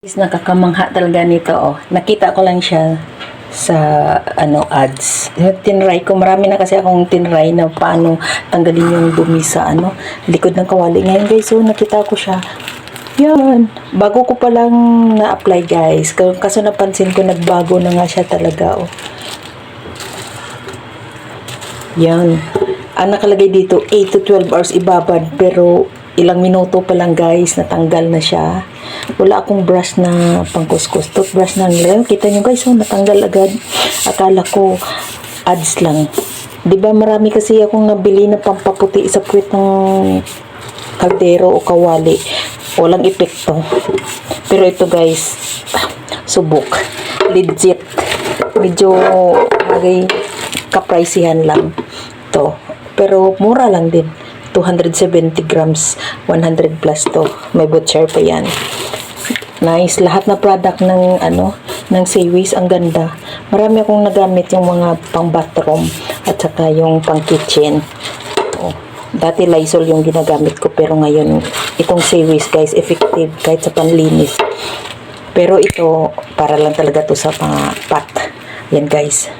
Nakakamangha talaga nito, oh. Nakita ko lang siya sa ads. Tinry ko, marami na kasi akong tinry na paano tanggalin yung dumi sa likod ng kawali. Ngayon guys, so nakita ko siya. Yan, bago ko pa lang na-apply guys. Kaso napansin ko nagbago na nga siya talaga, oh. Yan. Ang nakalagay dito 8 to 12 hours ibabad, pero ilang minuto pa lang guys, natanggal na siya. Wala akong brush na pangkuskus. Toothbrush na nila. Kita nyo guys, oh, natanggal agad. Akala ko ads lang. Diba marami kasi akong nabili na pampaputi sa puwit ng kaldero o kawali. Walang epekto. Pero ito guys, subok. Legit. Medyo kapriceyhan lang. Ito. Pero mura lang din. 270 grams, 100 plus to. May butcher pa yan. Nice. Lahat na product ng ng Sayways, ang ganda. Marami akong nagamit yung mga pang bathroom at saka yung pang kitchen. Oh. Dati Lysol yung ginagamit ko, pero ngayon itong Sayways guys, effective kahit sa panlinis. Pero ito para lang talaga to sa mga pot. Yan guys.